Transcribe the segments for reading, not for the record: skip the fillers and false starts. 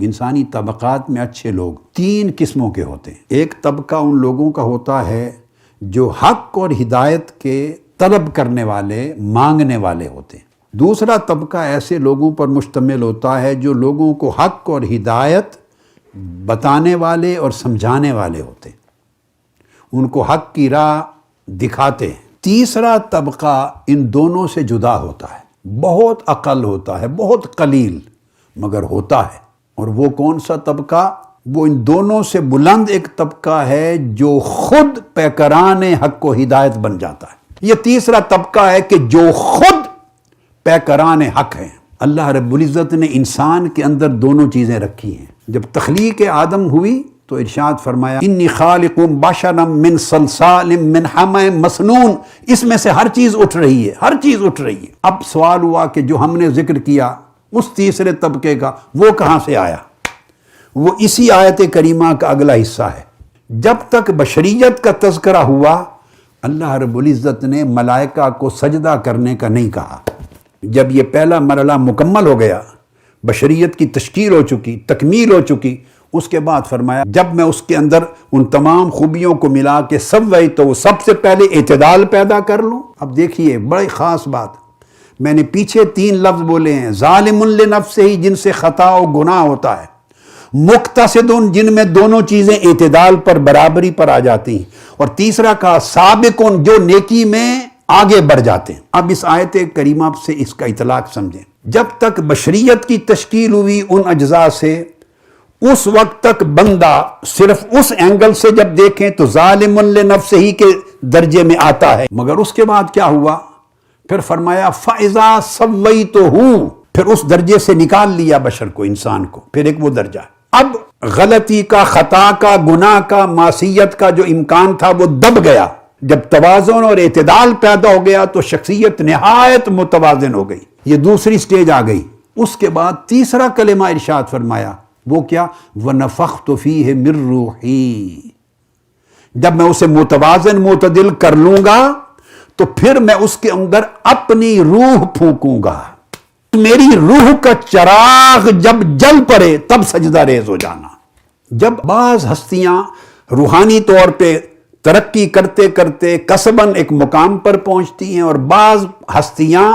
انسانی طبقات میں اچھے لوگ 3 قسموں کے ہوتے ہیں۔ ایک طبقہ ان لوگوں کا ہوتا ہے جو حق اور ہدایت کے طلب کرنے والے، مانگنے والے ہوتے ہیں۔ دوسرا طبقہ ایسے لوگوں پر مشتمل ہوتا ہے جو لوگوں کو حق اور ہدایت بتانے والے اور سمجھانے والے ہوتے ہیں، ان کو حق کی راہ دکھاتے ہیں۔ تیسرا طبقہ ان دونوں سے جدا ہوتا ہے، بہت اقل ہوتا ہے، بہت قلیل مگر ہوتا ہے۔ اور وہ کون سا طبقہ؟ وہ ان دونوں سے بلند ایک طبقہ ہے جو خود پیکران حق و ہدایت بن جاتا ہے۔ یہ تیسرا طبقہ ہے کہ جو خود پیکران حق ہیں۔ اللہ رب العزت نے انسان کے اندر دونوں چیزیں رکھی ہیں۔ جب تخلیق آدم ہوئی تو ارشاد فرمایا انی خالق بشرا من صلصال من حمأ مسنون، اس میں سے ہر چیز اٹھ رہی ہے، ہر چیز اٹھ رہی ہے۔ اب سوال ہوا کہ جو ہم نے ذکر کیا اس تیسرے طبقے کا، وہ کہاں سے آیا؟ وہ اسی آیت کریمہ کا اگلا حصہ ہے۔ جب تک بشریت کا تذکرہ ہوا، اللہ رب العزت نے ملائکہ کو سجدہ کرنے کا نہیں کہا۔ جب یہ پہلا مرحلہ مکمل ہو گیا، بشریت کی تشکیل ہو چکی، تکمیل ہو چکی، اس کے بعد فرمایا جب میں اس کے اندر ان تمام خوبیوں کو ملا کے تو سب سے پہلے اعتدال پیدا کر لوں۔ اب دیکھیے بڑی خاص بات، میں نے پیچھے 3 لفظ بولے ہیں، ظالم لنفسہ ہی جن سے خطا و گناہ ہوتا ہے، مقتصد جن میں دونوں چیزیں اعتدال پر، برابری پر آ جاتی ہیں، اور تیسرا کہا سابق جو نیکی میں آگے بڑھ جاتے ہیں۔ اب اس آیت کریمہ سے اس کا اطلاق سمجھیں۔ جب تک بشریت کی تشکیل ہوئی ان اجزاء سے، اس وقت تک بندہ صرف اس اینگل سے جب دیکھیں تو ظالم لنفسہ ہی کے درجے میں آتا ہے، مگر اس کے بعد کیا ہوا؟ پھر فرمایا فَإِذَا سَوَّيْتُهُ، پھر اس درجے سے نکال لیا بشر کو، انسان کو، پھر ایک وہ درجہ ہے۔ اب غلطی کا، خطا کا، گناہ کا، معصیت کا جو امکان تھا وہ دب گیا۔ جب توازن اور اعتدال پیدا ہو گیا تو شخصیت نہایت متوازن ہو گئی، یہ دوسری سٹیج آ گئی۔ اس کے بعد تیسرا کلمہ ارشاد فرمایا، وہ کیا؟ وَنَفَخْتُ فِيهِ مِن رُوحِي، جب میں اسے متوازن معتدل کر لوں گا تو پھر میں اس کے اندر اپنی روح پھونکوں گا۔ میری روح کا چراغ جب جل پڑے تب سجدہ ریز ہو جانا۔ جب بعض ہستیاں روحانی طور پہ ترقی کرتے کرتے قصباً ایک مقام پر پہنچتی ہیں، اور بعض ہستیاں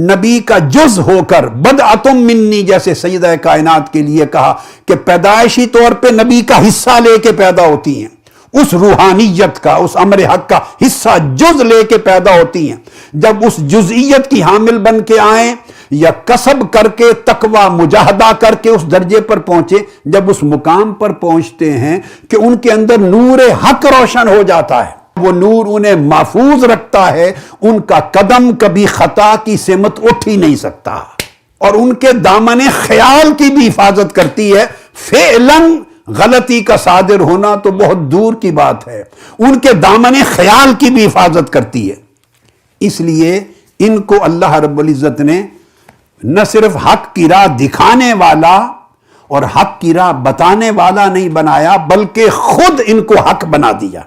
نبی کا جز ہو کر بدعتم منی، جیسے سیدہ کائنات کے لیے کہا کہ پیدائشی طور پہ نبی کا حصہ لے کے پیدا ہوتی ہیں، اس روحانیت کا، اس امر حق کا حصہ جز لے کے پیدا ہوتی ہیں۔ جب اس جزئیت کی حامل بن کے آئیں یا کسب کر کے تقوی مجاہدہ کر کے اس درجے پر پہنچے، جب اس مقام پر پہنچتے ہیں کہ ان کے اندر نور حق روشن ہو جاتا ہے، وہ نور انہیں محفوظ رکھتا ہے، ان کا قدم کبھی خطا کی سمت اٹھ ہی نہیں سکتا، اور ان کے دامن خیال کی بھی حفاظت کرتی ہے۔ فعلاً غلطی کا صادر ہونا تو بہت دور کی بات ہے، ان کے دامن خیال کی بھی حفاظت کرتی ہے۔ اس لیے ان کو اللہ رب العزت نے نہ صرف حق کی راہ دکھانے والا اور حق کی راہ بتانے والا نہیں بنایا، بلکہ خود ان کو حق بنا دیا۔